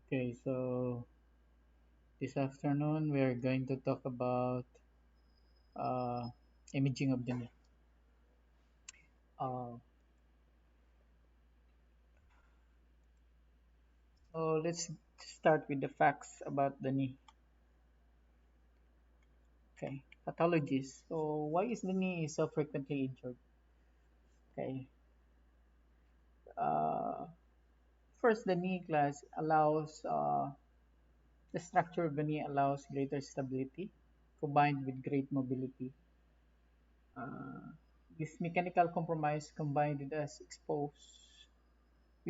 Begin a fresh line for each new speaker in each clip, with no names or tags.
Okay, so this afternoon we're going to talk about uh, imaging of the knee. Uh, so let's start with the facts about the knee. Okay, pathologies. So why is the knee so frequently injured? Okay, uh, first the knee class allows the structure of the knee allows greater stability combined with great mobility. Uh, this mechanical compromise combined with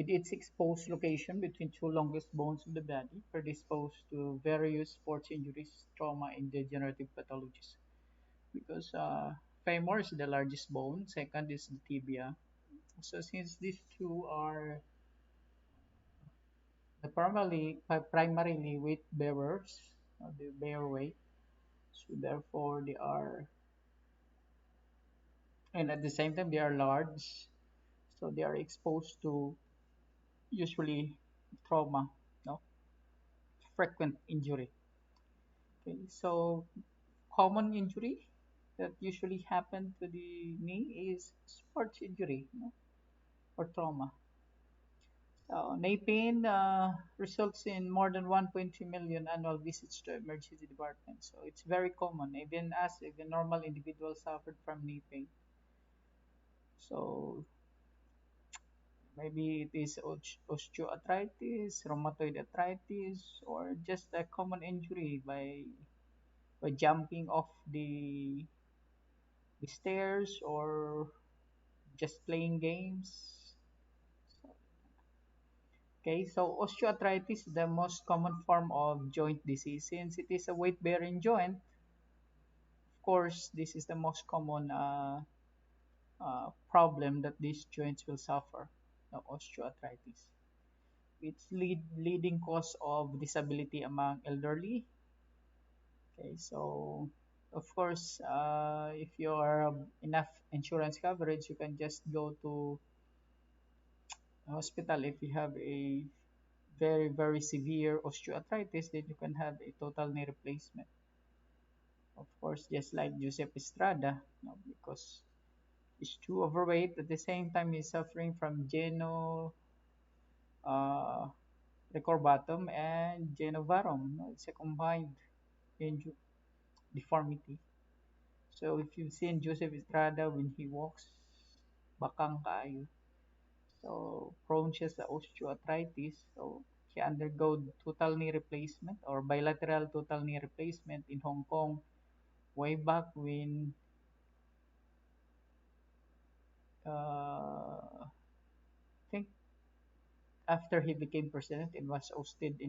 its exposed location between two longest bones of the body, predisposed to various sports injuries, trauma, and degenerative pathologies. Because femur is the largest bone, second is the tibia. So since these two are primarily weight bearers, they bear weight, so therefore they are, and at the same time they are large, so they are exposed to usually trauma, no, frequent injury. Okay, so common injury that usually happen to the knee is sports injury, or trauma. Knee pain results in more than 1.2 million annual visits to emergency department. So it's very common. Even normal individuals suffered from knee pain. So maybe it is osteoarthritis, rheumatoid arthritis, or just a common injury by jumping off the stairs or just playing games. Okay, so osteoarthritis is the most common form of joint disease. Since it is a weight-bearing joint, of course, this is the most common problem that these joints will suffer, the osteoarthritis. It's leading cause of disability among elderly. Okay, so of course, if you are enough insurance coverage, you can just go to hospital if you have a very severe osteoarthritis, then you can have a total knee replacement. Of course, just like Joseph Estrada, because he's too overweight. At the same time, he's suffering from uh, recurvatum and genovarum. It's a combined inju- deformity. So if you've seen Joseph Estrada when he walks, bakang kaayo. So prone siya sa osteoarthritis. So he undergo total knee replacement or bilateral total knee replacement in Hong Kong way back when I think after he became president and was ousted uh,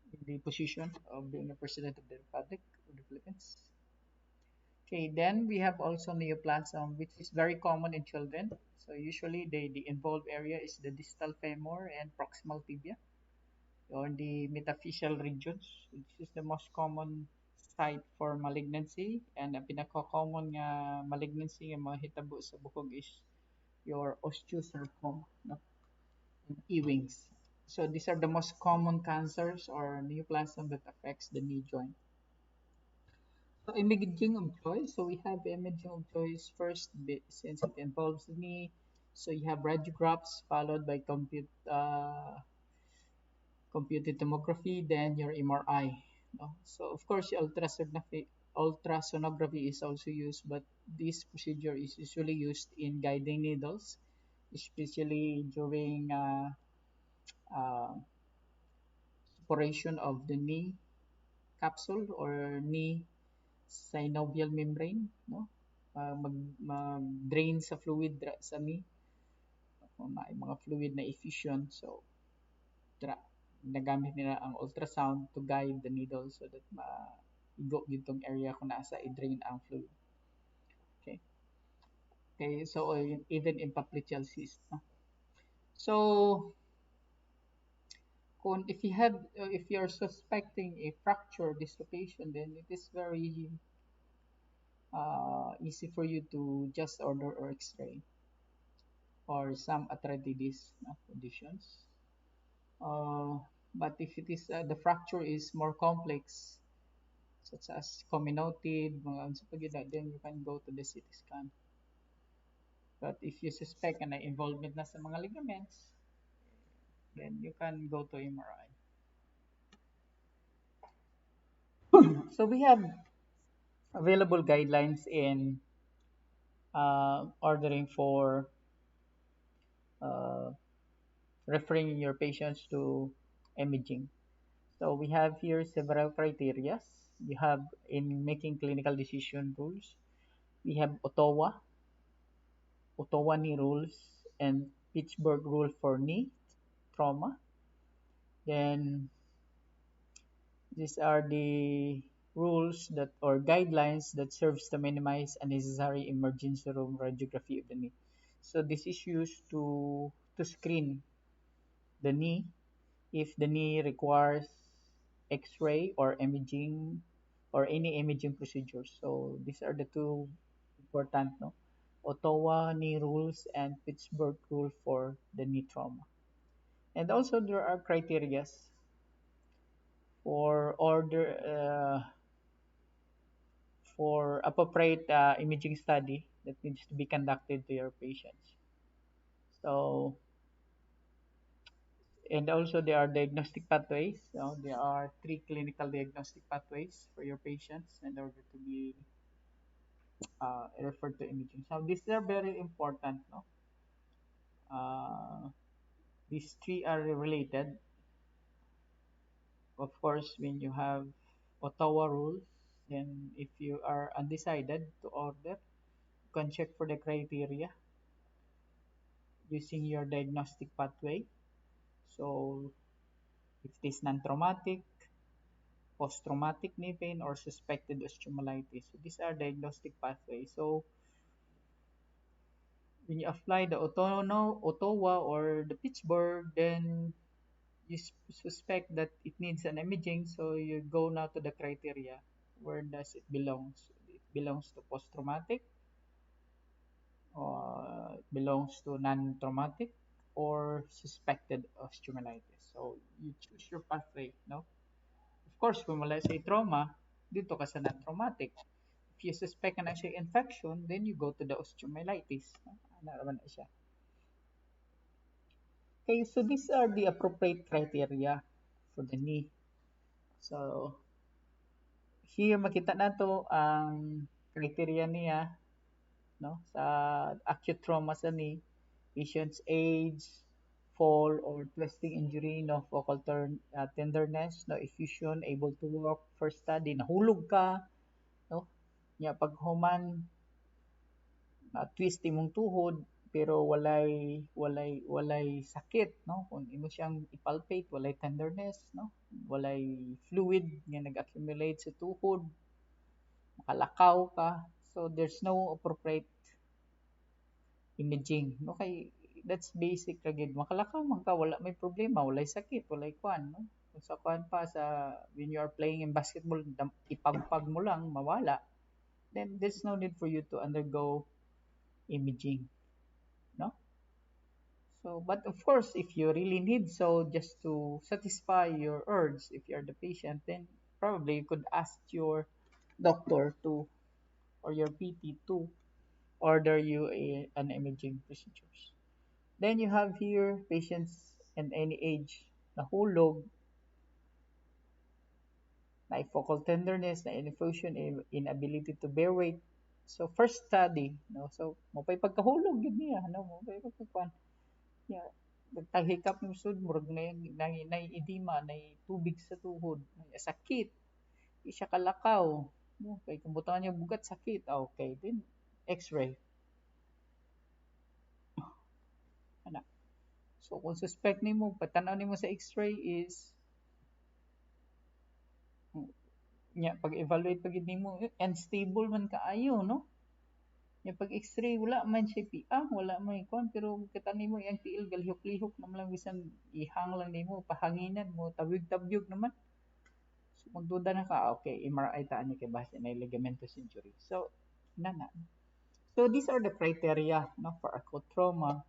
in the position of being a president of the Republic of the Philippines. Okay, then we have also neoplasm, which is very common in children. So usually the involved area is the distal femur and proximal tibia, or the metaphyseal regions, which is the most common site for malignancy. And ang pinaka-common nga malignancy nga mahitabo sa bukog is your osteosarcoma, no? And Ewing's. So these are the most common cancers or neoplasm that affects the knee joint. So imaging of choice. So we have imaging of choice first since it involves the knee. So you have radiographs followed by computed tomography, then your MRI. No? So of course, ultrasonography is also used, but this procedure is usually used in guiding needles, especially during uh, suppuration of the knee capsule or knee synovial membrane, no? Mag-drain sa fluid sa knee, kung mga fluid na effusion. So, nagamit nila ang ultrasound to guide the needle so that ma-igo gitong area kung nasa i-drain ang fluid. Okay. Okay, so even in popliteal cyst, no? So, if you're suspecting a fracture dislocation, then it is very easy for you to just order or X-ray. or some arthritis conditions. Uh, but if it is the fracture is more complex, such as comminuted, mga unsa pa gyud then you can go to the CT scan. But if you suspect na involvement na sa mga ligaments, then you can go to MRI. So we have available guidelines in ordering for uh, referring your patients to imaging. So we have here several criteria. We have in making clinical decision rules. We have Ottawa knee rules, and Pittsburgh rule for knee trauma. Then these are the rules that or guidelines that serves to minimize unnecessary emergency room radiography of the knee. So this is used to screen the knee if the knee requires X-ray or imaging or any imaging procedures. So these are the two important, no? Ottawa knee rules and Pittsburgh rule for the knee trauma. And also there are criterias for order for appropriate imaging study that needs to be conducted to your patients. So and also there are diagnostic pathways. So there are three clinical diagnostic pathways for your patients in order to be referred to imaging. So these are very important. No, these three are related. Of course, when you have Ottawa rules, then if you are undecided to order, you can check for the criteria using your diagnostic pathway. So if it is non-traumatic, post-traumatic knee pain, or suspected osteomyelitis. So these are diagnostic pathways. So when you apply the Ottawa or the Pittsburgh, then you suspect that it needs an imaging. So you go now to the criteria. Where does it belongs? It belongs to post-traumatic, or it belongs to non-traumatic, or suspected osteomyelitis. So you choose your pathway, no? Of course, kung wala say trauma, dito ka sa non-traumatic. If you suspect na siya infection, then you go to the osteomyelitis. Ano naman na siya. Okay, so these are the appropriate criteria for the knee. So, here makita nato ang criteria niya no sa acute trauma sa knee, patient's age, fall or twisting injury, no focal tenderness, no effusion, able to walk, first study, nahulog ka, no nya pag human na twist imong tuhod pero walay sakit, no kung imo siyang ipalpate walay tenderness, no walay fluid nga nag-accumulate sa tuhod, makalakaw ka, so there's no appropriate imaging, no kay that's basic ra gid, makalakaw man ka wala may problema, walay sakit, walay kwan, no kung sa kwan pa sa when you are playing in basketball ipagpag mo lang mawala, then there's no need for you to undergo imaging, no. So but of course if you really need, so just to satisfy your urge, if you're the patient, then probably you could ask your doctor to or your PT to order you an imaging procedures. Then you have here patients and any age, nahulog, na focal tenderness, na infusion, inability to bear weight. So first study, no. So mo pay pagkahulog gid niya, no, mo pay pagkuan. Yeah. Nagtaghikap ng sud murag na edema, na tubig sa tuhod, may sakit. Di siya kalakaw. No, kay kung butangan niya bugat sakit. Okay, then X-ray. Ana. So kung suspect nimo, patanaw nimo sa X-ray is nya pag-evaluate pagid nimo unstable man kaayo, no. Nya pag X-ray wala man siya piang, wala man kon pero kita nimo yang tiil galihok-lihok naman lang bisan ihang lang nimo pahanginan mo tabyog-tabyog naman. So magduda na ka, okay, MRI ta ani kay base na ligamentous injury. So nana. So these are the criteria, no, for acute trauma.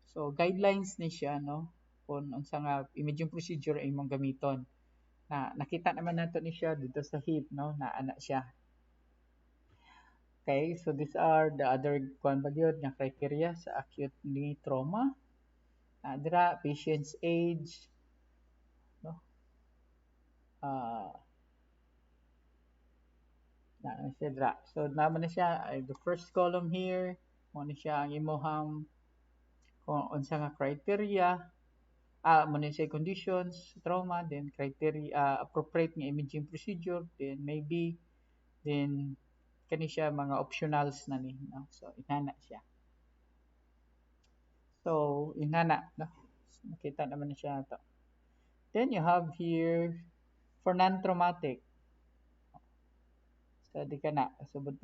So guidelines ni siya no kung unsa nga imaging procedure ay imong gamiton. Na nakita naman nato ni siya dito sa hip no na ana siya. Okay, so these are the other kwan ba gyud nga criteria sa acute knee trauma. Dira patient's age no. Uh, na siya dira. So naman na siya the first column here mo ni siya ang imuhang kung unsa nga criteria mo ni siya conditions trauma then criteria appropriate nga imaging procedure then maybe then kani siya mga optionals na ni no? So inana siya. So inana no. Nakita naman na siya to. Then you have here for non-traumatic. So di ka na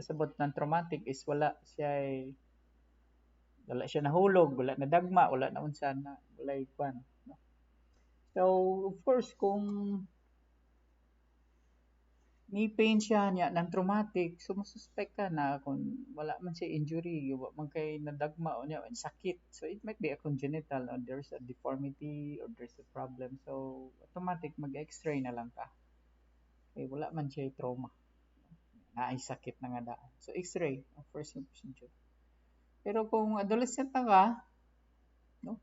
sabot non-traumatic is wala siya nahulog, wala na dagma, wala na unsa na, wala ikwan. No? So of course kung knee pain siya niya ng traumatic so masuspect ka na kung wala man siya injury wa man kay nadagma o niya sakit so it might be a congenital or there's a deformity or there's a problem so automatic mag-x-ray na lang ka kay wala man siya trauma na ay sakit na nga daan so x-ray ang first procedure pero kung adolescent na ka no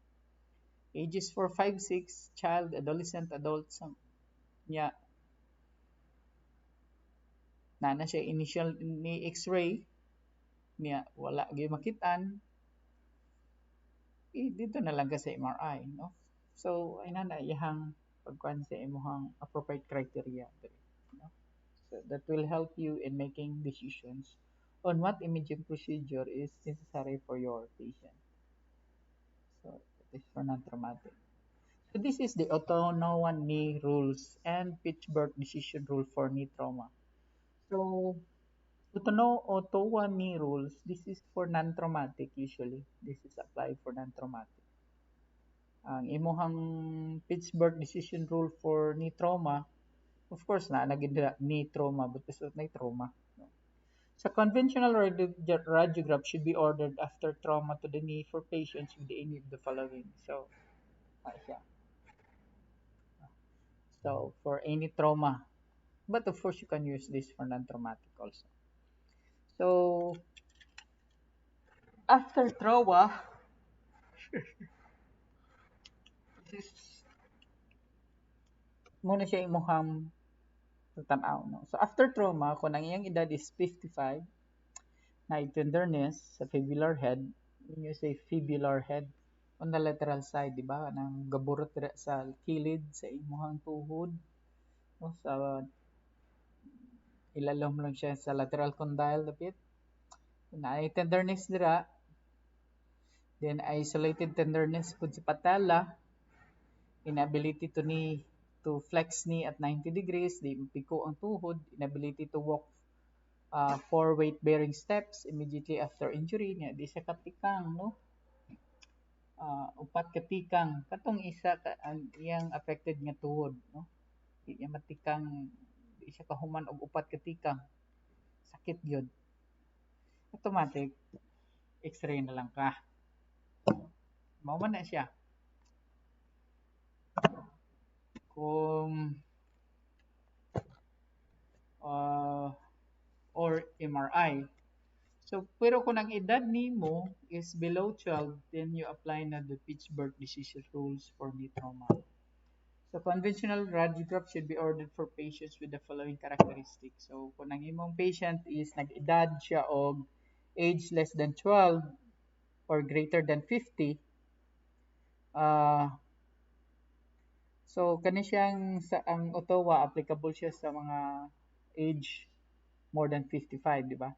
ages 4 5 6 child adolescent adults niya na siya initial ni x-ray niya wala gyud makitaan dito na lang ka sa MRI no so ay na iyang pagkuan sa imong appropriate criteria no? So that will help you in making decisions on what imaging procedure is necessary for your patient so that is for non-traumatic so this is the Otonowa knee rules and Pittsburgh decision rule for knee trauma so Ottawa knee rules, this is for non-traumatic usually. This is applied for non-traumatic. Ang imuhang Pittsburgh decision rule for knee trauma, of course na naging knee trauma but this is not trauma. So conventional radiograph should be ordered after trauma to the knee for patients with any of the following. So, siya. So for any trauma, but of course you can use this for non-traumatic also. So after trauma, this muna siya imuhang tanaw no. So after trauma, kung ang iyang edad is 55, na tenderness sa fibular head, when you say fibular head, on the lateral side, di ba? Nang gaburot sa kilid sa imuhang tuhod, no? Sa ilalom lang siya sa lateral condyle dapit. Na ay tenderness dira, then isolated tenderness pud sa patella, inability to flex knee at 90 degrees, di piko ang tuhod, inability to walk 4 weight-bearing steps immediately after injury niya. Di siya katikang, no? Upat katikang. Katong isa ang iyang affected nga tuhod, no? Di niya matikang, di siya kahuman og upat katikang. Sakit yun. Automatic, x-ray na lang ka. Mao man na siya. Kung or MRI. So, pero kung ang edad nimo is below 12, then you apply na the Pittsburgh decision rules for knee trauma. So, conventional radiograph should be ordered for patients with the following characteristics. So, kung ang imong patient is nag-edad siya og age less than 12 or greater than 50, so kani siyang sa ang Ottawa applicable siya sa mga age more than 55, di ba?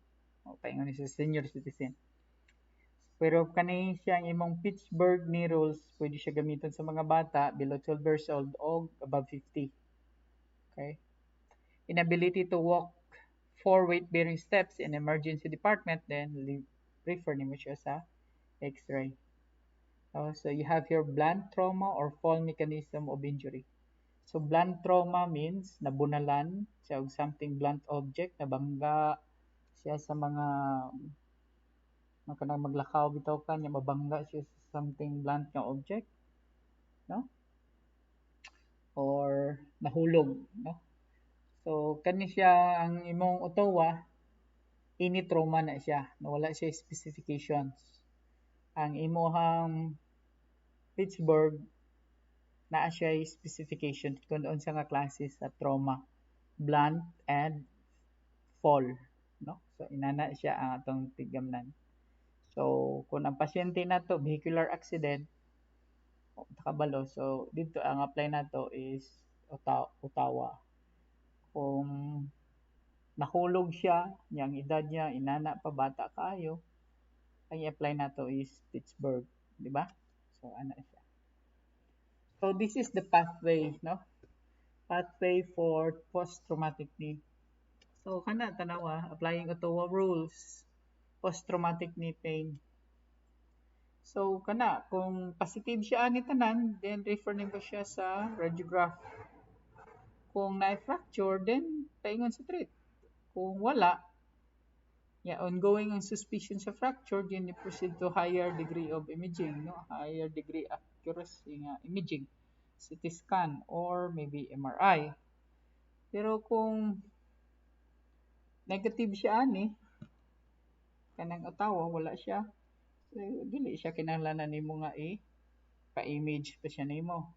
O paingon siya senior citizen. Pero kani siyang imong Pittsburgh knee rules, pwede siya gamiton sa mga bata below 12 years old o above 50. Okay? Inability to walk 4 weight-bearing steps in emergency department, then refer nimo siya sa x-ray. So you have here blunt trauma or fall mechanism of injury. So blunt trauma means nabunalan siya og something blunt object, nabangga siya sa mga kanang maglakaw bitaw ka niya mabangga siya something blunt nga object, no? Or nahulog, no? So kani siya ang imong Ottawa, ini trauma na siya, no? Wala siya specifications. Ang imuhang Pittsburgh naa siya specification kung unsa nga klase sa trauma, blunt and fall, no? So inana siya ang atong tigamnan. So kung ang pasyente nato vehicular accident o kabalo, so dito ang apply nato is Ottawa. Kung nahulog siya, yang edad niya inana pa bata kaayo, ang i-apply nato is Pittsburgh, di ba? So ana siya. So this is the pathway, no? Pathway for post-traumatic knee. So kana tanawa, applying Ottawa rules, post-traumatic knee pain. So kana kung positive siya ani tanan, then refer nimo siya sa radiograph. Kung na-fracture, then paingon sa treat. Kung wala, ongoing ang suspicion sa fracture, then you proceed to higher degree of imaging, no? Higher degree accuracy nga imaging, CT scan or maybe MRI. Pero kung negative siya ani, kanang Ottawa wala siya, so, dili siya kinahanglanan nimo nga pa-image pa siya nimo.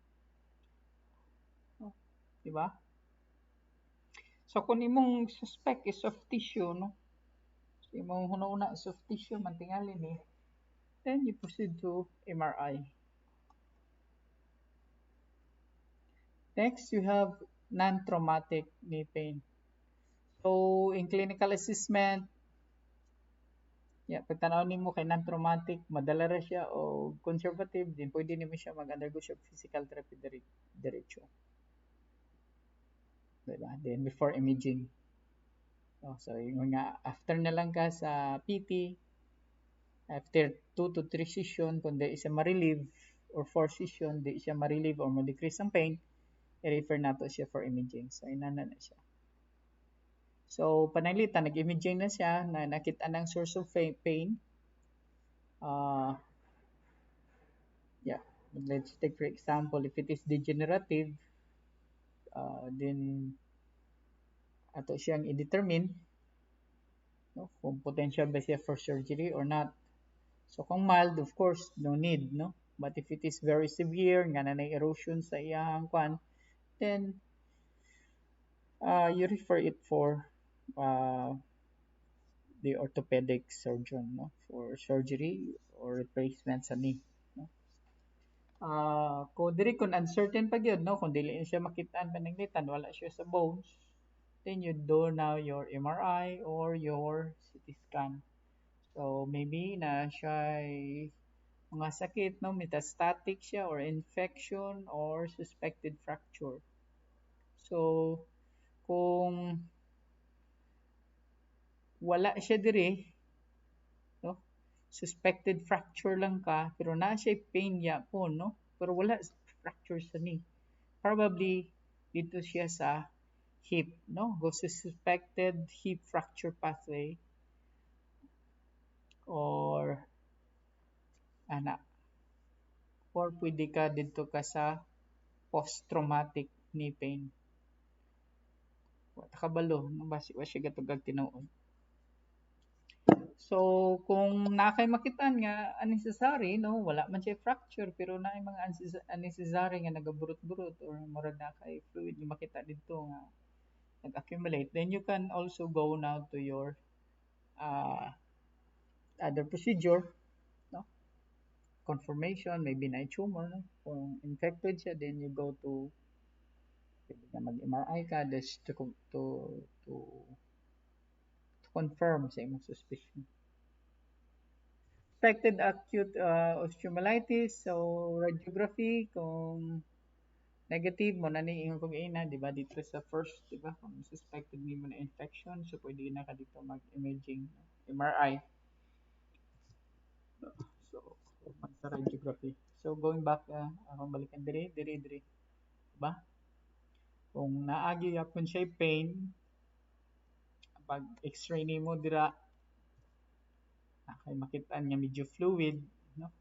Di ba? So kung imong suspect is soft tissue, no? So imong huna-una soft tissue man tingali ni, then you proceed to MRI. Next, you have non-traumatic knee pain. So in clinical assessment, pag tanaw nimo kay non-traumatic, madala ra siya o conservative, din pwede nimo siya mag-undergo siya physical therapy diretso. Diba? Then before imaging. So yung nga, after na lang ka sa PT, after 2 to 3 session, kung di siya ma-relieve, or 4 session, di siya ma-relieve or ma-decrease ang pain, i-refer nato siya for imaging. So inana na siya. So pananglitan, nag-imaging na siya, na nakita ng source of pain. Let's take for example, if it is degenerative, then ato siyang i-determine, no, kung potential ba siya for surgery or not. So kung mild, of course, no need, no? But if it is very severe, nga na erosion sa iyang kwan, then you refer it for the orthopedic surgeon, no, for surgery or replacement sa knee, no. Kung diri kun uncertain pa gyud, no, kung dili siya makitaan pananglitan, wala siya sa bones, then you do now your MRI or your CT scan. So maybe na siya mga sakit, no, metastatic siya or infection or suspected fracture. So kung wala siya diri, no, suspected fracture lang ka, pero na siya pain ya po, no, pero wala fracture sa knee, probably dito siya sa hip, no, go suspected hip fracture pathway or ana, or pwede ka dito ka sa post-traumatic knee pain. Wala kabalo, basi wa siya gatugag tinuod. So kung nakay makitaan nga unnecessary, no, wala man siya fracture pero naay mga unnecessary nga nagaburot-burot or murag na kay fluid nga makita dito nga nag-accumulate, then you can also go now to your other procedure, no, confirmation, maybe na tumor, no? Kung infected siya, then you go to pwede na mag-MRI ka just to confirm sa imong suspicion. Suspected acute osteomyelitis, so radiography, kung negative mo na ni ingon kog ina, di ba, dito sa first, di ba, kung suspected nimo na infection, so pwede na ka dito mag-imaging MRI. So sa radiography. So going back, akong balikan diri, diba? Kung naagi yapon siya pain, pag x-ray nimo dira, kay makitaan nga medyo fluid, no?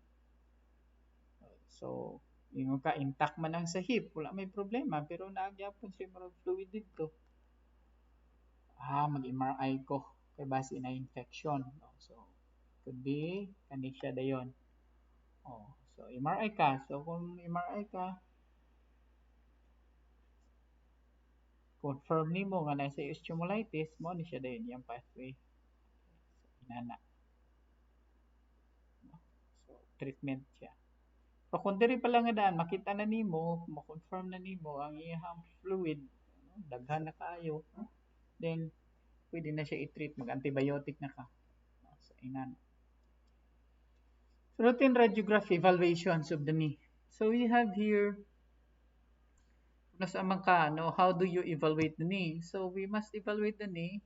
So, yung ka intact man ang sa hip, wala may problema pero naagyapon siya murag fluid dito. Mag-MRI ko kay base na infection. So, could be kani siya dayon. So MRI ka. So kung MRI ka, confirm nimo nga nasa osteomyelitis mo ni siya dayon yung pathway. So, inana. So treatment siya. So kung diri pa lang nga daan, makita na nimo, ma-confirm na nimo ang iyang fluid, daghan na kaayo, then pwede na siya i-treat, mag-antibiotic na ka. So inana. Routine radiograph evaluations of the knee. So we have here nasa amang ka, no, how do you evaluate the knee? So we must evaluate the knee,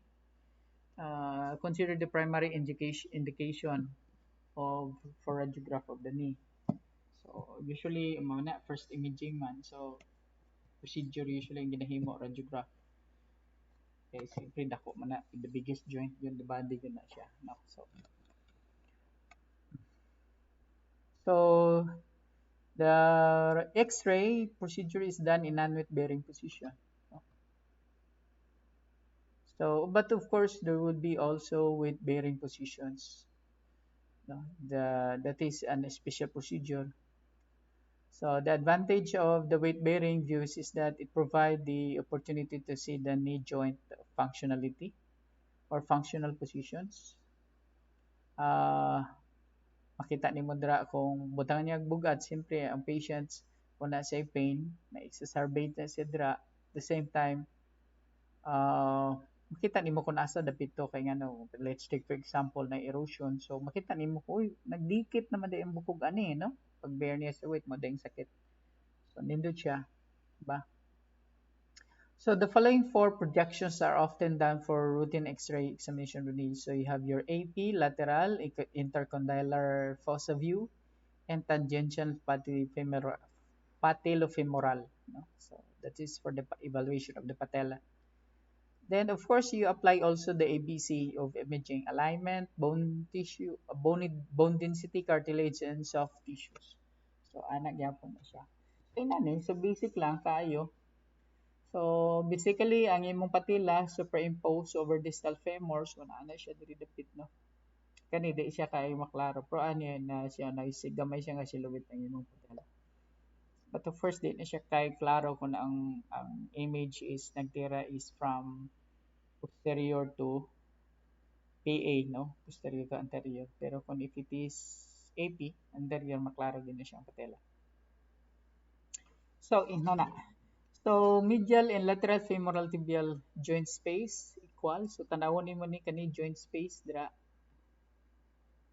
consider the primary indication of for radiograph of the knee. So usually muna first imaging man. So procedure usually ang ginahimo radiograph. Okay, siyempre dako man na the biggest joint yun the body yun na siya. No? So the X-ray procedure is done in non-weight bearing position. So, but of course, there would be also weight bearing positions. No? That is an special procedure. So, the advantage of the weight bearing views is that it provides the opportunity to see the knee joint functionality or functional positions. Makita ni mo dira kung butang niya bugat, siyempre ang patients kung na say pain, na-exacerbate na siya dira, at the same time, makita nimo kung asa dapit to kay ngano, let's take for example na erosion. So makita nimo uy nagdikit naman day ang bukog ani no pag bear niya sa weight mo dayong sakit. So nindot siya ba. So the following four projections are often done for routine X-ray examination routine. So you have your AP, lateral, intercondylar fossa view, and tangential patellofemoral. No? So that is for the evaluation of the patella. Then, of course, you apply also the ABC of imaging: alignment, bone tissue, bone density, cartilage, and soft tissues. So, anak gyapon na siya. So, basic lang kayo. So, basically, ang imong patila superimpose over distal femur. So, naana siya diri dapit, no? Kani, di siya kayo maklaro. Pero ano yun na siya, gamay siya nga siluwit ang imong patila. But of course, di na siya kayo klaro kung ang image is nagtira is from posterior to PA, no? Posterior to anterior. Pero kung if it is AP, anterior, maklaro din na siyang patella. So, na. So, medial and lateral femoral tibial joint space equal. So, tanawon nimo ni kani joint space dira.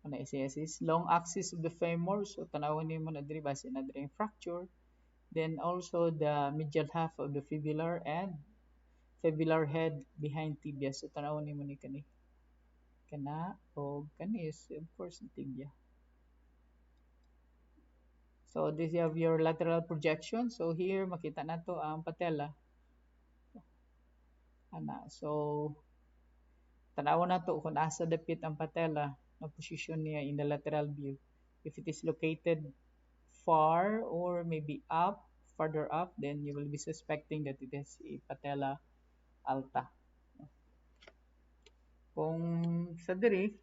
Ano is long axis of the femur. So, tanawon nimo na diri base na diri fracture. Then also the medial half of the fibular and fibular head behind tibia. So, tanawon nimo ni kani kana o kani is of course tibia. So this you have your lateral projection. So here makita nato ang patella. So tanawon nato kung asa dapit ang patella na position niya in the lateral view. If it is located far or maybe further up, then you will be suspecting that it is a patella alta. Kung sa diri,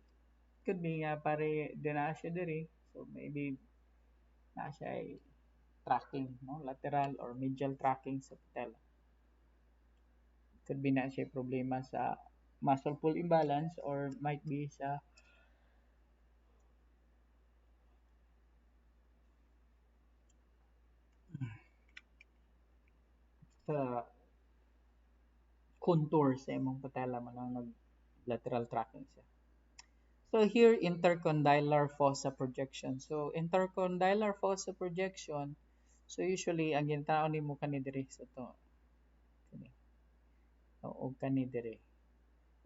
could be nga pare din na siya diri. So maybe na siya ay tracking, no? Lateral or medial tracking sa patella. Could be na siya problema sa muscle pull imbalance or might be sa contour sa imong patella man ang nag lateral tracking siya. So here, intercondylar fossa projection. So intercondylar fossa projection, so usually ang ginataon nimo kani diri sa to. Kani. O kani diri.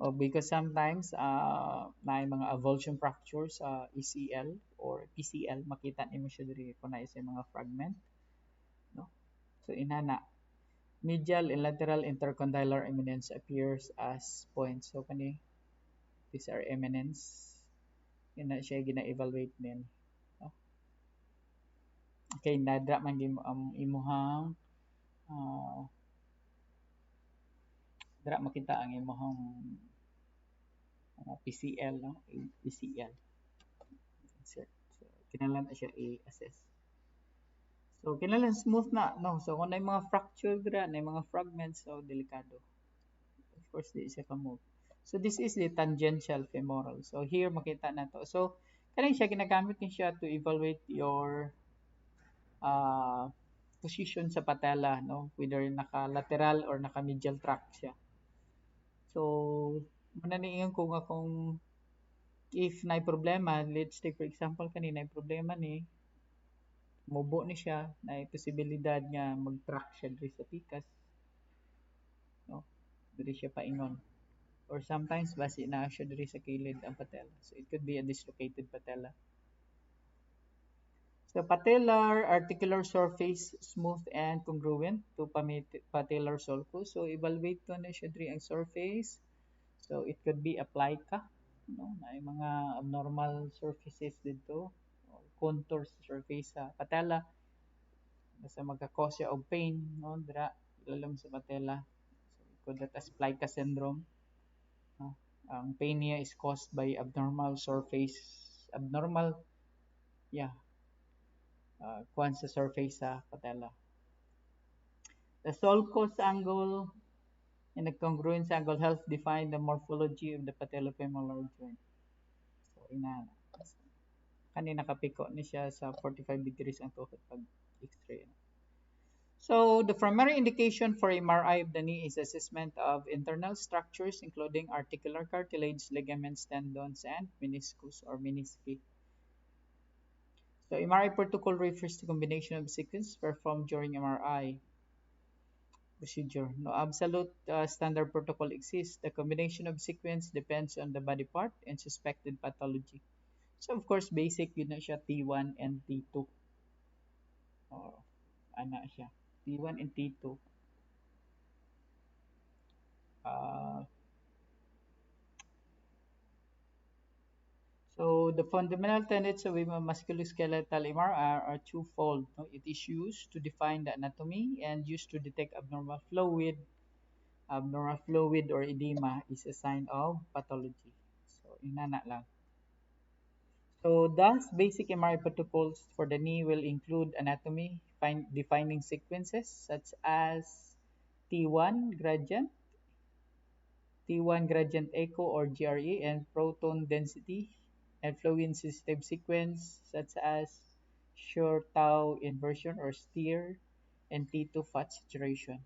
O because sometimes na mga avulsion fractures sa ECL or PCL, makita nimo siya diri kung na isa mga fragment, no? So inana medial and lateral intercondylar eminence appears as points. So kani these are eminence. Ina siya gina-evaluate din. No? Okay, nadra man gimo ang imuhang uh, dra makita ang imuhang PCL, no? PCL insert. So kinahanglan na siya i-assess. So kinahanglan smooth na, no? So kung may mga fracture dira, may mga fragments, so delikado. Of course, di siya ka-move. So this is the tangential femoral. So here makita na to. So kanang siya ginagamit ni siya to evaluate your uh, position sa patella, no? Whether naka-lateral or naka-medial track siya. So, mananiingon ko nga kung if na problema, let's take for example kanina may problema ni mubo ni siya na posibilidad nga mag-track siya diri sa tikas, no? Diri siya paingon. Or sometimes basi na siya diri sa kilid ang patella. So it could be a dislocated patella. So patellar articular surface smooth and congruent to patellar sulcus. So evaluate to na siya diri ang surface. So it could be a plica, no? Na mga abnormal surfaces dito, contours surface sa patella basta magka-cause siya og pain, no? Dira lalom sa patella. So we call that as plica syndrome. No? Ang pain niya is caused by abnormal surface, abnormal, yeah, kuan sa surface sa patella. The sulcus angle and the congruence angle help define the morphology of the patellofemoral joint. So ina kanina kapiko ni siya sa 45 degrees ang tuhod pag x-ray. So the primary indication for MRI of the knee is assessment of internal structures including articular cartilage, ligaments, tendons, and meniscus or menisci. So MRI protocol refers to combination of sequence performed during MRI procedure. No absolute standard protocol exists. The combination of sequence depends on the body part and suspected pathology. So of course, basic yun na siya T1 and T2. Or ana siya. T1 and T2. Uh, so the fundamental tenets of musculoskeletal MRI are twofold. No? It is used to define the anatomy and used to detect abnormal fluid. Abnormal fluid or edema is a sign of pathology. So inana lang. So thus, basic MRI protocols for the knee will include anatomy, defining sequences such as T1 gradient, T1 gradient echo or GRE, and proton density, and fluid sensitive sequence such as short tau inversion or STEER, and T2 fat saturation.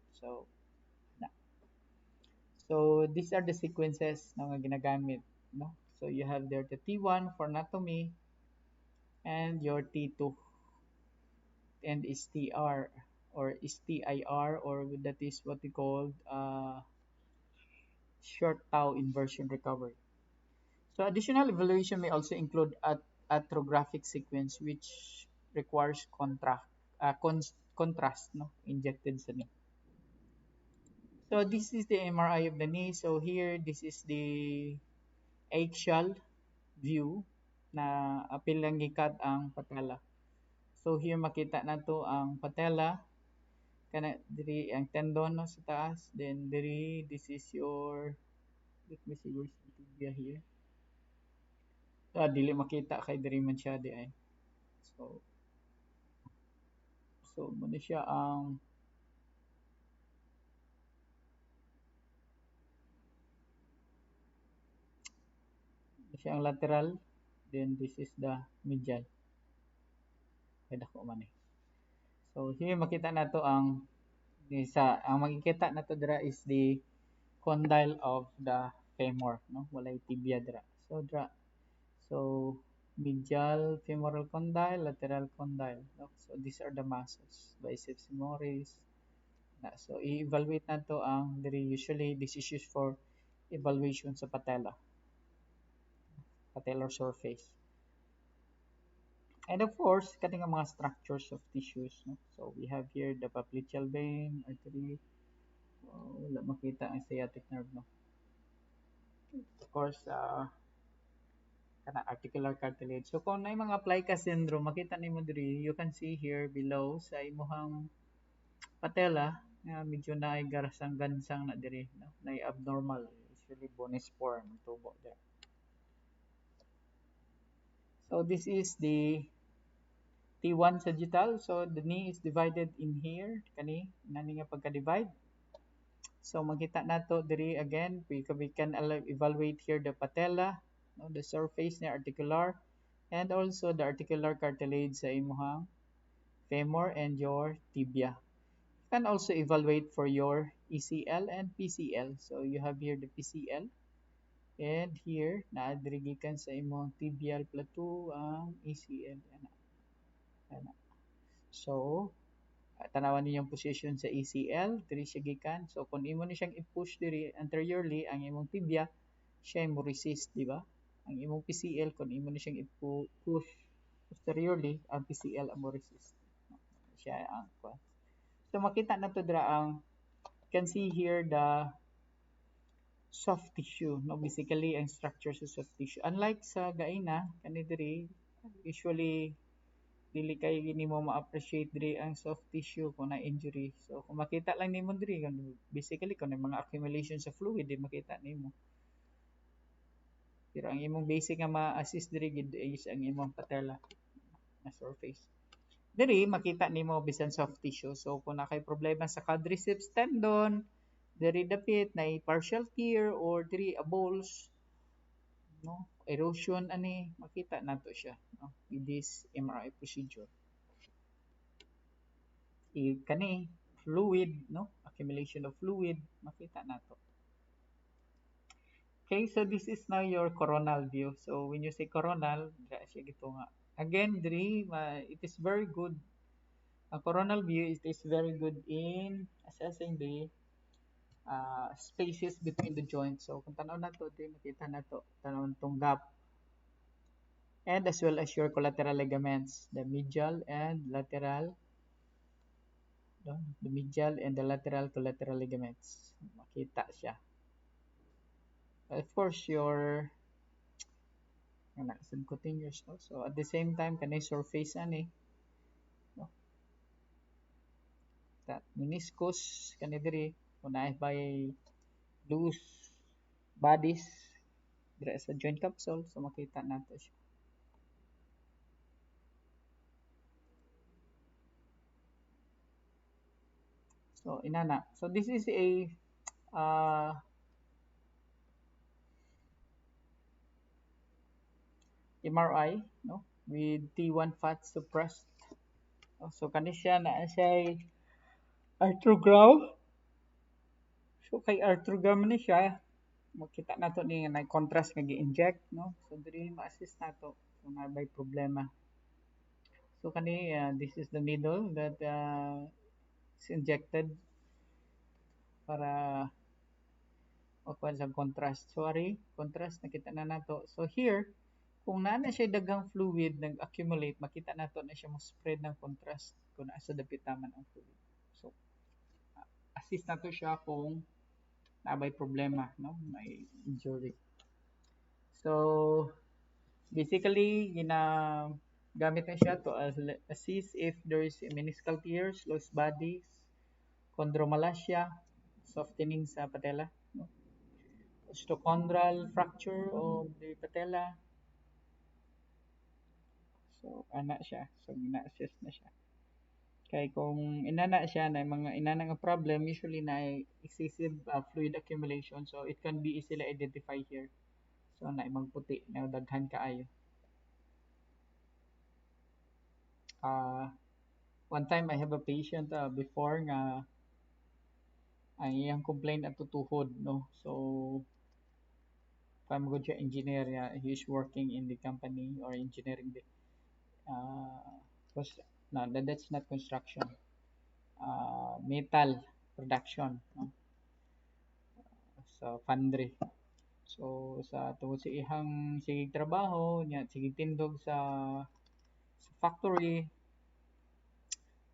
So these are the sequences na mga ginagamit, no? So you have there the T1 for anatomy and your T2 and STR or STIR or that is what we call short tau inversion recovery. So additional evaluation may also include arthrographic sequence which requires contrast, no, injected sa knee. So this is the MRI of the knee. So here this is the axial view na apil lang gikat ang patella. So here makita nato ang patella kana diri ang tendon no, sa taas, then diri this is your, let me see where's the tibia here. Dili makita kay diri man siya di ay. So muna siya ang lateral, then this is the medial. Kay dako man eh. So here makita nato ang makikita nato dira is the condyle of the femur, no? Walay tibia dira. So dira. So medial femoral condyle, lateral condyle, no? So these are the muscles, biceps femoris. So i-evaluate nato ang diri usually this is used for evaluation sa patellar surface. And of course, kating mga structures of tissues, no? So we have here the popliteal vein, artery. Wala makita ang sciatic nerve, no? Of course, kana articular cartilage. So kung may mga plica syndrome, makita nimo diri, you can see here below sa imuhang patella nga medyo naay garasang gansang na diri, no? Naay abnormal, usually boniform tubo there. So this is the T1 sagittal. So the knee is divided in here, kani nani nga pagka-divide. So makita nato diri again, we can evaluate here the patella, no, the surface ni articular, and also the articular cartilage sa imuhang femur and your tibia. You can also evaluate for your ECL and PCL. So you have here the PCL, and here naadiri gikan sa imong tibial plateau ang ECL. Ana. So tanawan ninyong position sa ACL, diri siya gikan. So kung imo ni siyang i-push diri anteriorly ang imong tibia, siya mo resist, di ba? Ang imong PCL kung imo ni siyang i-push posteriorly, ang PCL ang mo resist. Siya ang so makita na to dira ang can see here the soft tissue, no, basically ang structure sa soft tissue. Unlike sa gaina, kani diri usually dili kay nimo ma-appreciate diri ang soft tissue kung na injury. So kung makita lang nimo diri basically kung mga accumulation sa fluid di makita nimo. Pero ang imong basic nga ma-assist diri gid is ang imong patella na surface. Diri makita nimo bisan soft tissue. So kung na kay problema sa quadriceps tendon, diri dapit na partial tear or diri a balls, no, erosion ani makita nato siya, no, in this MRI procedure. Kani fluid, no, accumulation of fluid makita nato. Okay, so this is now your coronal view. So when you say coronal, siya gito nga again diri it is very good. A coronal view is very good in assessing the spaces between the joints. So kung tanaw nato di makita nato tanaw tong gap, and as well as your collateral ligaments, the medial and lateral, no? The medial and the lateral collateral ligaments. Makita siya. Of course, your subcutaneous, no? So at the same time, kanay surface ani, no? That meniscus kanay diri kunay by loose bodies dira sa joint capsule, so makita nato siya. So inana. So this is a MRI, no, with T1 fat suppressed. So kani siya na siya arthrogram. So kay arthrogram ni siya, makita nato ni na contrast nga gi-inject, no. So diri ma-assist nato kung may problema. So kani this is the needle that is injected para makuha sa contrast. Sorry, contrast nakita na nato. So here, kung na siya dagang fluid nag-accumulate, makita nato na siya mo spread ng contrast kung nasa dapit taman ang fluid. So assist nato siya kung may problema, no, may injury. So basically gamit na siya to assist if there is meniscal tears, loose bodies, chondromalacia, softening sa patella, no? Osteochondral fracture of the patella. So ana siya, so ina-assess na siya. Kay kung inana siya na mga inana nga problem, usually na excessive fluid accumulation, so it can be easily identified here. So na imong puti na daghan kaayo. One time I have a patient before nga ang iyang complaint at tuhod, no. So I'm good siya engineer, he is working in the company or engineering the no, that's not construction, metal production, no? Sa foundry. So sa tungod sa ihang sige trabaho nya sige tindog sa factory,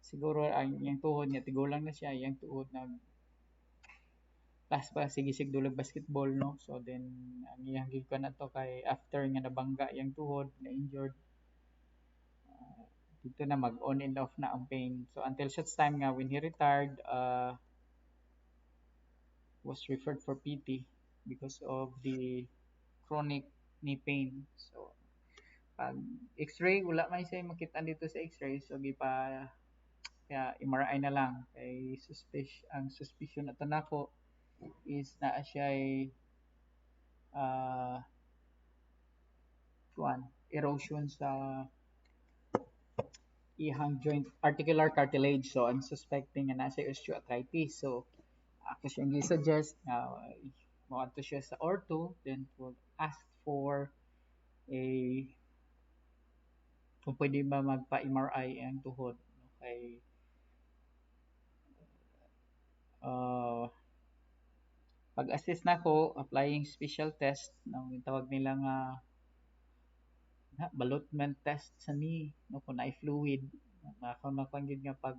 siguro ang iyang tuhod niya tigulang na siya, iyang tuhod Plus pa sige sig dulag basketball no. So then ang iyang gid na to kay after nga nabangga yang tuhod na injured, dito na mag on and off na ang pain. So until such time nga when he retired, was referred for PT because of the chronic knee pain. So pag X-ray wala man siya makita dito sa X-ray, so gipa kaya MRI na lang kay ang suspicion ato nako is naa siya ay uh, erosion sa ihang joint articular cartilage. So I'm suspecting na nasa osteoarthritis. So ako siyang gi-suggest na maadto siya sa ortho, then we'll ask for a kung pwede ba magpa-MRI ang tuhod, no? Kay uh, pag-assist na ko applying special test ng tawag nila nga balotment test sa knee, no, kung na fluid ako na gid nga pag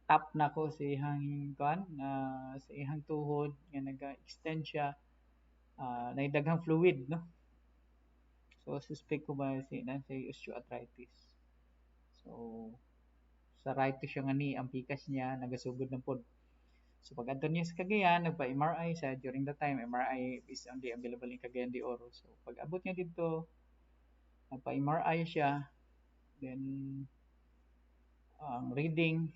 tap na ko sa ihang sa ihang tuhod nga naga-extend siya, naidaghang fluid, no. So suspect ko ba sa osteoarthritis. So sa right to siya nga ni ang pikas niya nagasugod ng pod. So pag adto niya sa Cagayan, nagpa-MRI sa during the time MRI is only available in Cagayan de Oro. So pag abot niya dito, nagpa-MRI siya, then ang reading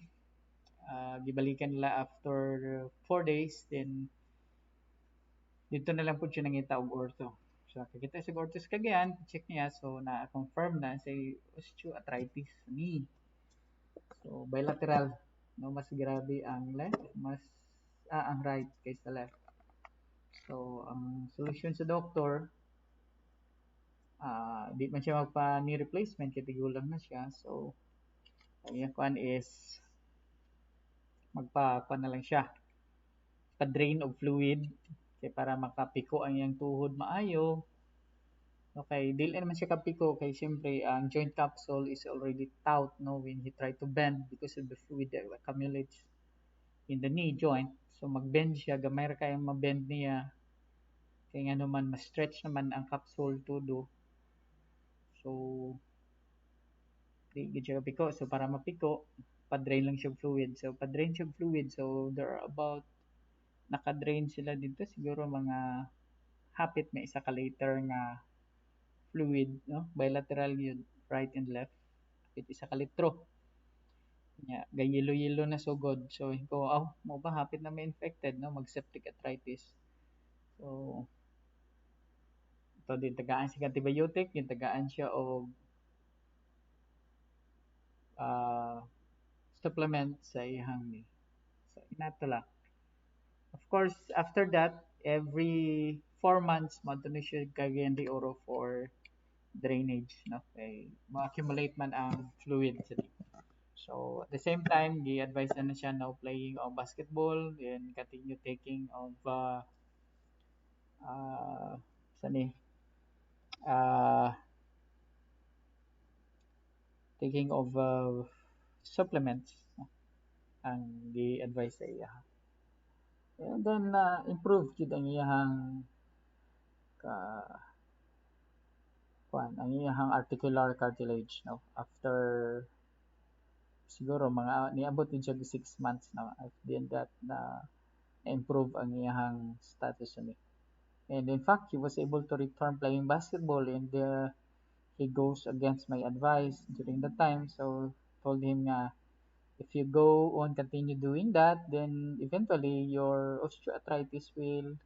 gibalikan nila after 4 days, then dito na lang po siya nangita og ortho. So kakita sa ortho sa Cagayan, check niya, so na-confirm na sa osteoarthritis knee. So bilateral, no, mas grabe ang left, ang right kaysa left. So ang solution sa doctor, di man siya magpa knee replacement kay tigulang na siya. So ang iyang kuan is magpa na lang siya, pa-drain of fluid kay para makapiko ang iyang tuhod maayo. Okay, dili naman siya kapiko kay siyempre ang joint capsule is already taut, no, when he try to bend because of the fluid that accumulates in the knee joint. So mag-bend siya, gamay ra kay ma-bend niya kay nga naman ma-stretch naman ang capsule todo. So di gid siya kapiko. So para mapiko, pa-drain lang siya fluid. So pa-drain siya fluid. So there are about naka-drain sila dito siguro mga hapit may isa ka liter nga fluid, no, bilateral yun, right and left, hapit isa ka litro nya gay yelo-yelo na sugod. So ko mo ba hapit na may infected, no, mag septic arthritis. So ito din tagaan siya antibiotic, yung tagaan siya og uh, supplement sa ihang ni. So inato lang. Of course, after that, every 4 months, madto siya Cagayan de Oro for drainage, no? Kay ma-accumulate man ang fluid sa di. So, at the same time, gi-advise na siya now playing of basketball and continue taking of sani, uh, taking of supplements, no? Ang gi-advise sa iya. And then, improve jud ang iyahang ka ang iyahang articular cartilage, no, after siguro mga niabot din siya 6 months na after that na improve ang iyahang status ni. And in fact, he was able to return playing basketball, and he goes against my advice during the time. So told him nga if you go on continue doing that, then eventually your osteoarthritis will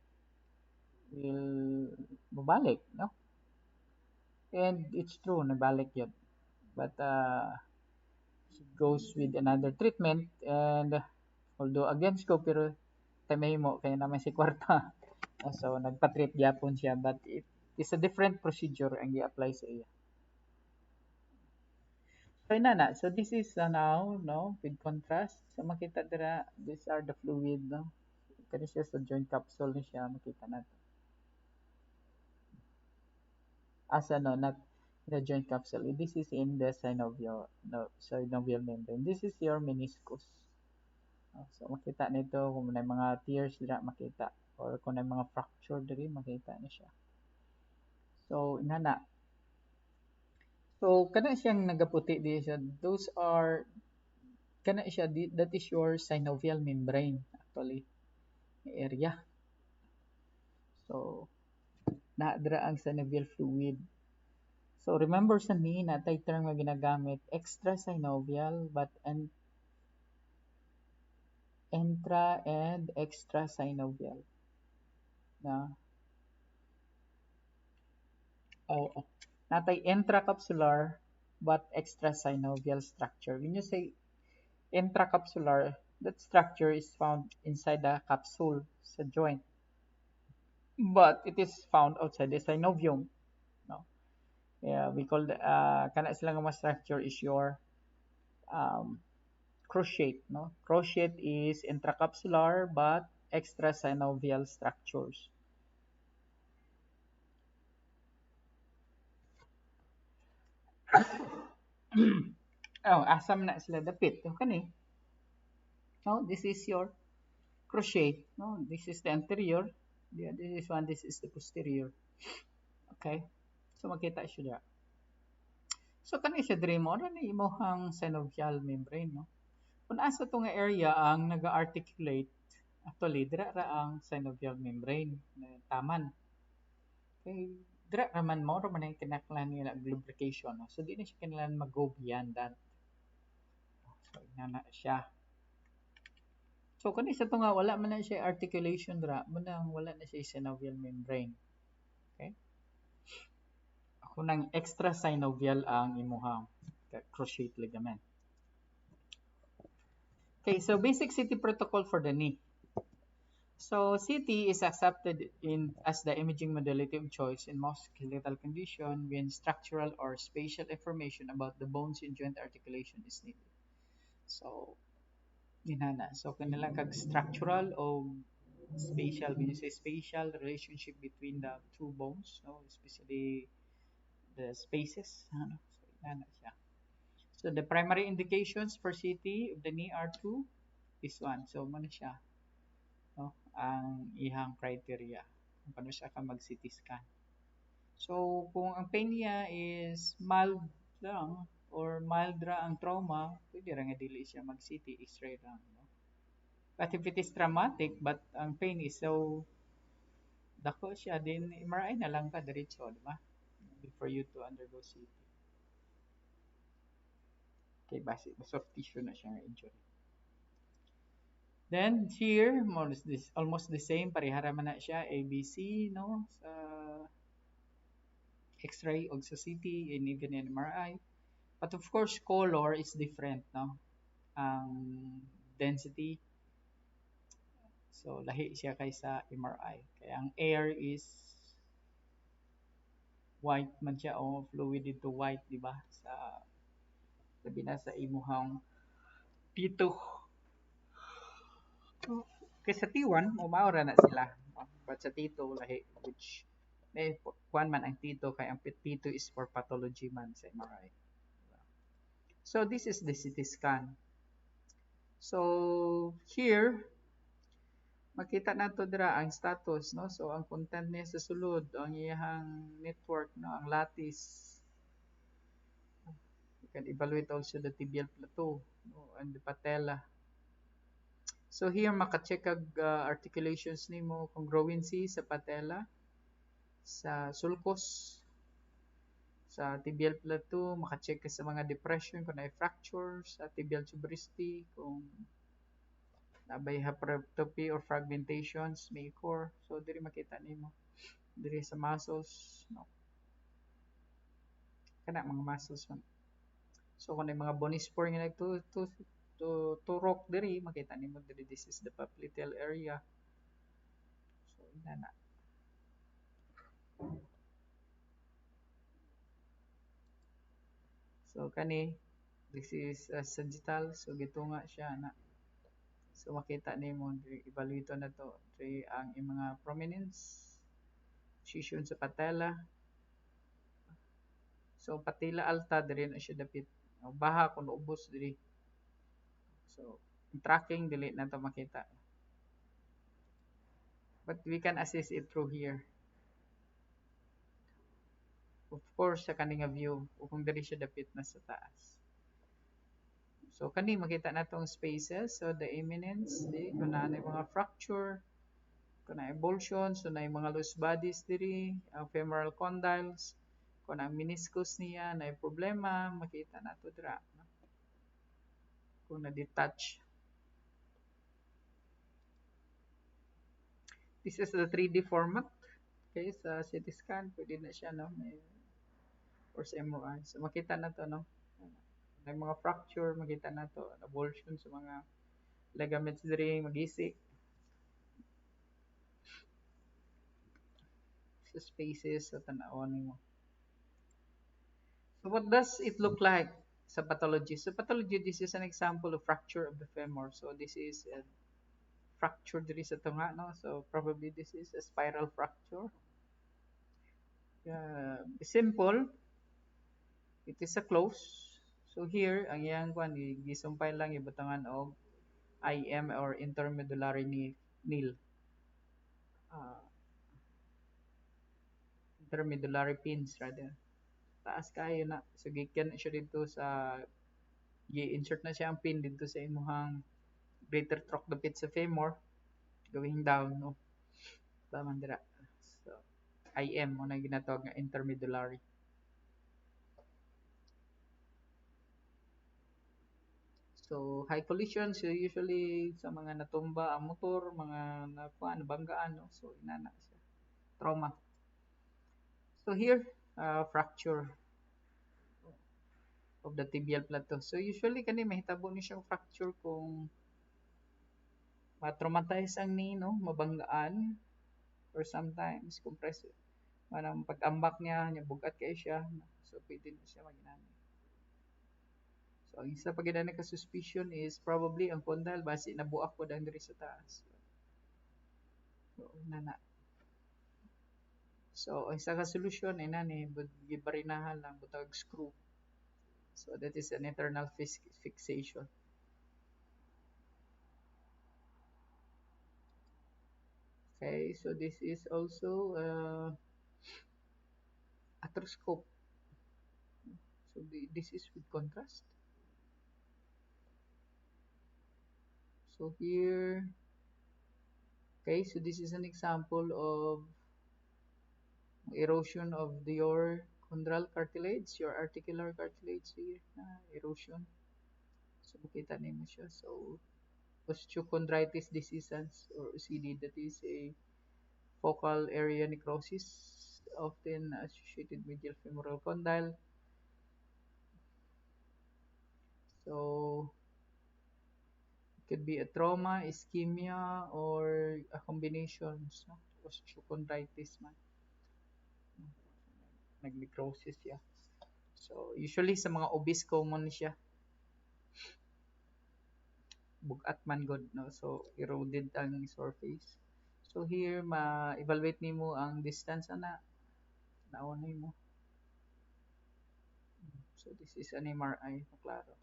bumalik, no? And it's true, nabalik yun. But he goes with another treatment, and although against ko pero tamay mo kaya naman si kwarta. So nagpa-treat gyapon siya, but it is a different procedure ang i-apply sa iya. So inana, so this is now, no, with contrast. So makita dira, these are the fluid, no. Kani siya sa joint capsule ni siya, makita nato. As ano, not the joint capsule. This is in the synovial, no, synovial membrane. This is your meniscus. So makita nito kung may mga tears dira makita or kung may mga fracture diri makita ni siya. So inana. So kana siyang nagaputi di siya. Those are kana siya that is your synovial membrane actually area. So naadra ang synovial fluid. So remember sa ni natay term nga ginagamit extrasynovial but and intra and extrasynovial na oh, natay intracapsular but extrasynovial structure. When you say intracapsular, that structure is found inside the capsule sa joint, but it is found outside the synovium. No? Yeah, we call the kana sila nga mga structure is your um, cruciate. No, cruciate is intracapsular but extrasynovial structures. Oh, asam na sila dapit. Yung kani. No, this is your crochet. No, this is the anterior. Yeah, this is one. This is the posterior. Okay. So makita siya. So kani siya diri mo ni imong synovial membrane, no. Kung asa to nga area ang naga-articulate, actually dira ra ang synovial membrane na taman. Kay dira ra man mo ra man ang kinahanglan nila lubrication, no. So di na siya kinahanglan mag-go beyond that. So ina na siya. So kani sa to nga wala man na siya articulation dira, mo nang wala na siya synovial membrane. Okay? Ako nang extra synovial ang imuhang cruciate ligament. Okay, so basic CT protocol for the knee. So CT is accepted as the imaging modality of choice in most skeletal condition when structural or spatial information about the bones and joint articulation is needed. So, inana. So, kanilang kag structural o spatial. When you say spatial, relationship between the two bones, no? Especially the spaces. Ano? So, inana siya. So, the primary indications for CT of the knee are two. This one. So, muna siya. No? Ang ihang criteria kung paano siya ka mag-CT scan. So, kung ang pain niya is mild lang or mild ra ang trauma, pwede ra nga dili siya mag-CT X-ray lang. No? But if it is traumatic but ang pain is so dako siya, then MRI na lang ka diretso, di ba? For you to undergo CT. Okay, base soft tissue na siya nga injury. Then here, almost the same, parehara man na siya, ABC, no? Sa X-ray o sa CT and even in MRI. But of course, color is different, no? Ang density. So, lahi siya kaysa MRI. Kaya ang air is white man siya o fluid into white, di ba? Sa sabi na sa imuhang T2. Kaya sa T1, umaura na sila. But sa T2, lahi, which kuan man ang T2, kaya ang T2 is for pathology man sa MRI. So, this is the CT scan. So, here, makita nato dira ang status, no? So, ang content niya sa sulod, ang iyang network, no? Ang lattice. You can evaluate also the tibial plateau, no? And the patella. So here maka-check kag articulations nimo congruency sa patella, sa sulcus, sa tibial plateau, maka-check ka sa mga depression kung may fracture, sa tibial tuberosity kung nabay hypertrophy or fragmentations may core. So diri makita nimo diri sa muscles, no. Kana mga muscles man. So kung may mga bony spur nga turok diri makita nimo diri this is the popliteal area. So ina na. So kani this is sagittal, so gitunga siya na. So makita nimo diri evaluate na to diri ang mga prominence position sa patella. So patella alta diri na siya dapit. Baha kun ubos diri. So Tracking, delete na to makita. But we can assess it through here. Of course, sa kaning view, kung dali siya dapit na sa taas. So, kani makita na tong spaces. So, the eminence, kung na mga fracture, kung na ebulsion, so na mga loose bodies diri, ang femoral condyles, kung ang meniscus niya na problema, makita na to dira. No? Kung na-detach. This is the 3D format. Okay, sa CT scan, pwede na siya, no? May, or sa MRI. So, makita na to, no? May mga fracture, makita na to. Avulsion sa mga ligaments diri, magisi. Sa spaces, sa tanawon mo. So, what does it look like sa pathology? So, pathology, this is an example of fracture of the femur. So, this is a fracture diri sa tunga, no? So, probably this is a spiral fracture. Simple. It is a close. So here, ang iyang kwan, gisumpay lang ibutangan og IM or intermedullary nail. Intermedullary pins rather. Taas kayo na. So gikan siya dito sa gi-insert na siya ang pin dito sa imuhang greater trochlopit sa femur going down, no. Tama dira. So IM mo na ginatawag nga intermedullary. So, high collisions, so usually sa mga natumba ang motor, mga nabanggaan, no? So, inana siya. Trauma. So, here, fracture of the tibial plateau. So, usually, kani mahitabo ni siyang fracture kung ma-traumatize ang knee, no? Mabanggaan, or sometimes, compress. Manang pag-ambak niya, bugat kayo siya. So, pwede na siya maginani. So, ang isa pag ka suspicion is probably ang condyle basi nabuak po dang diri sa taas. So, nana. So, ang isa ka solusyon ay nani, gibarinahan lang butag screw. So, that is an internal fixation. Okay, so this is also arthroscope. So, this is with contrast. So, here, okay, so this is an example of erosion of your chondral cartilage, your articular cartilage here, erosion. So, makita nimo siya. So, osteochondritis dehiscence or OCD, that is a focal area necrosis, often associated with medial femoral condyle. So, it could be a trauma, ischemia, or a combination, no? Osteochondritis man. Nag-necrosis siya. So, usually sa mga obese common siya. Bugat man good, no? So, eroded ang surface. So, here, ma-evaluate nimo ang distance na naunay mo. So, this is an MRI. Klaro.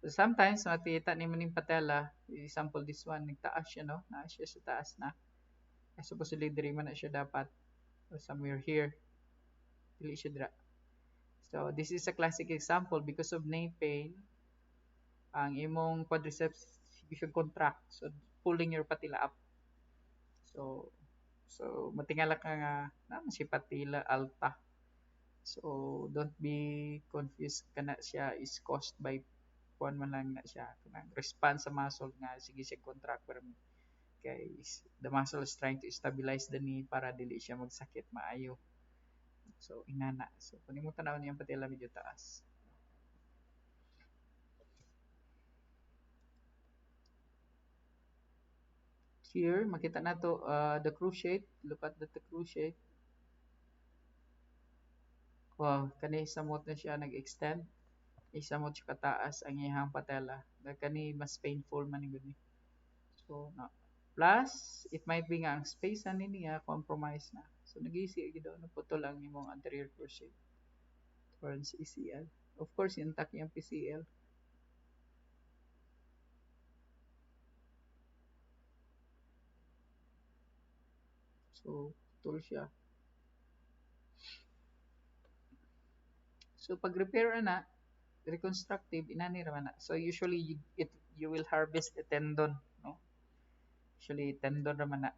So, sometimes, makita nimo ning patella. Example, this one, nagtaas siya, no? Naas siya sa taas na. Supposedly, diri man na siya dapat. Or somewhere here. Dili siya dira. So, this is a classic example. Because of knee pain, ang imong quadriceps, you should contract. So, pulling your patella up. So matingala ka nga naman si patella alta. So, don't be confused kana siya is caused by kuan man lang na siya kanang response sa muscle nga sige siya contract pero kay the muscle is trying to stabilize the knee para dili siya magsakit maayo. So, inana. So, kung mo tanaw niya ang patella medyo taas. Here, makita na to the cruciate. Look at the cruciate. Wow, kani samot na siya nag-extend. Isamot siya kataas ang iyang patella. Kani mas painful man ni. So, no. Plus, it might be nga ang space na niya compromise na. So, nag-easy gid na putol ang imong anterior cruciate towards ECL. Of course, intact yung PCL. So, putol siya. So, pag repair na, reconstructive, inani raman na. So, usually, you will harvest the tendon, no? Usually, tendon raman na.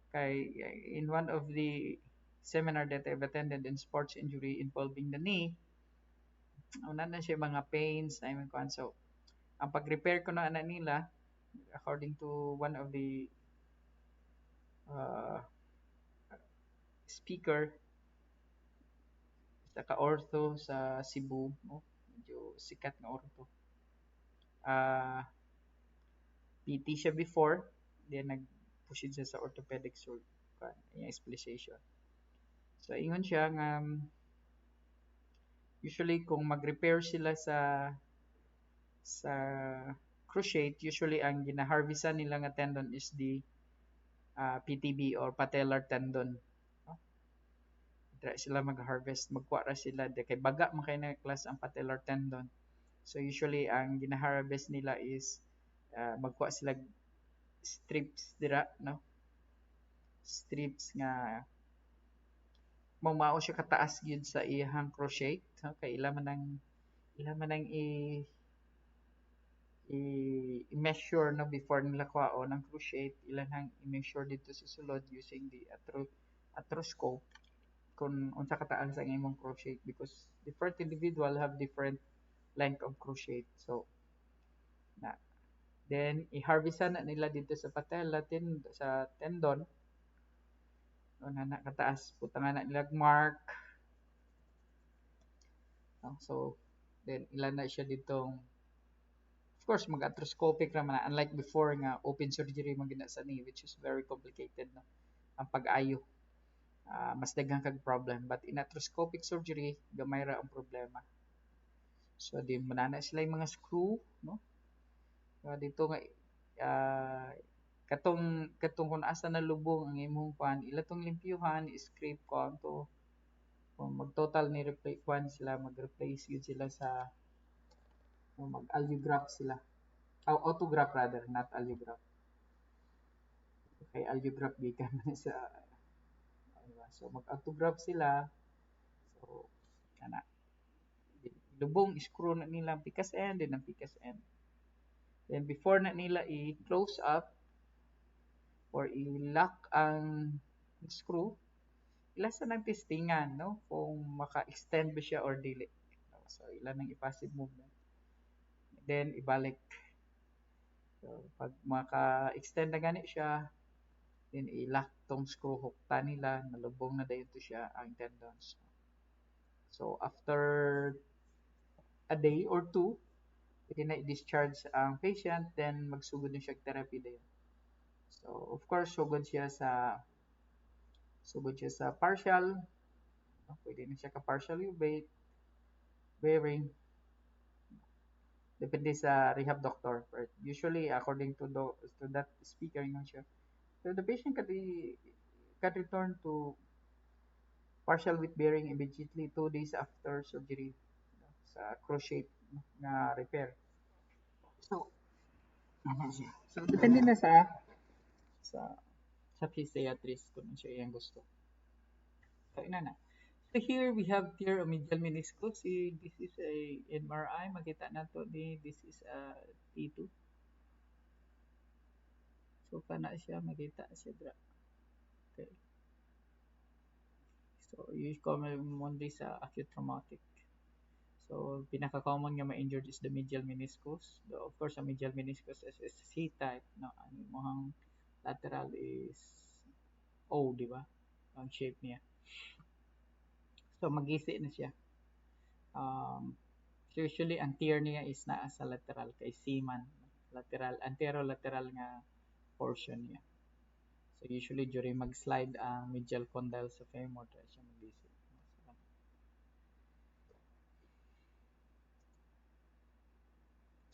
Kay, in one of the seminar that I've attended in sports injury involving the knee, una na siya mga pains, I mean, so, ang pag-repair ko na nila, according to one of the uh, speaker sa ka-ortho sa Cebu, no? Medyo sikat na ortho. PT siya before, then nag-push siya sa orthopedic surgery, yung specialization. So, ingon siya nga, usually kung mag-repair sila sa cruciate, usually ang gina-harvestan nila nga tendon is the PTB or patellar tendon. No? Try sila mag-harvest, magkuha ra sila. Kay baga makay na class ang patellar tendon. So usually ang gina-harvest nila is magkuha sila strips dira, no? Strips nga mao siya kataas gyud sa iyang crochet. No? Kay ila man ang i-measure no before nila kuhaon ng crochet, ilan hang i-measure dito sa sulod using the arthroscope kung unsa kataas ang imong crochet because different individual have different length of crochet. So na then i-harvestan na nila dito sa patella sa tendon no na kataas putang na nila mark. No? So then ilan na siya ditong of course mag-arthroscopic naman na unlike before nga open surgery man gina sa knee which is very complicated no ang pag-ayo mas daghang kag problem but in arthroscopic surgery gamay ra ang problema. So di manana sila yung mga screw no dito nga katong kung asa na lubong ang imong pan ila tong limpyuhan scrape ko to kung mag total ni replace kwan sila mag-replace yun sila sa mag allograft sila autograft rather not allograft kay allograft gikan sa so mag autograft sila so kana lubong screw na nila ang pikas end then ang pikas end then before na nila i-close up or i-lock ang screw ila sa nang testingan no kung maka-extend ba siya or dili so ila nang i-passive movement then ibalik so pag maka-extend na gani siya then i-lock tong screw hook ta nila nalubong na dayon to siya ang tendons so after a day or two pwede na i-discharge ang patient then magsugod na siya therapy dayon so of course sugod siya sa partial no? Pwede na siya ka partial ubate bearing depende sa rehab doctor but usually according to that speaker yun siya so the patient can return to partial weight bearing immediately 2 days after surgery no? Sa crochet na repair so so depende na sa sa physiatrist kung siya iyang gusto so ina na so here we have tear of medial meniscus see this is a MRI makita nato ni this is a T2 so kana siya makita siya dra okay so you commonly sa acute traumatic so pinaka-common nga ma-injured is the medial meniscus of course ang medial meniscus is C-type no ang imong lateral is O di ba ang shape niya so magisi na siya so usually ang tear niya is naa sa lateral kay C-man lateral anterolateral nga portion niya so usually during mag-slide ang medial condyle sa femur try siya magisi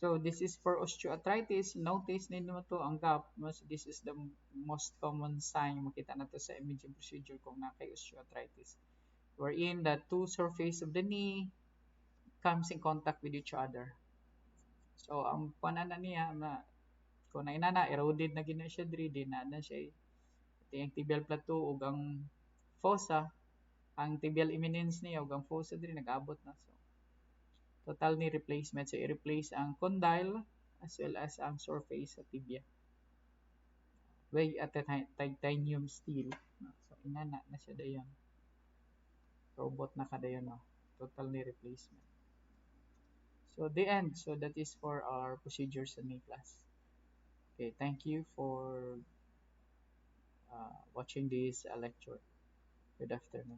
so this is for osteoarthritis notice ninyo to ang gap this is the most common sign makita nato sa imaging procedure kung na kay osteoarthritis wherein the two surface of the knee comes in contact with each other so ang panana niya na kung na inana eroded na gina siya diri di na siya pati ang tibial plateau ug ang fossa, ang tibial eminence niya ug ang fossa diri nag-abot na. So total ni replacement, so i-replace ang condyle as well as ang surface sa tibia way at the titanium steel. So inana na siya dayon, robot na kadayon, no? Total ni replacement. So the end. So that is for our procedures in class. Okay, thank you for watching this lecture. Good afternoon.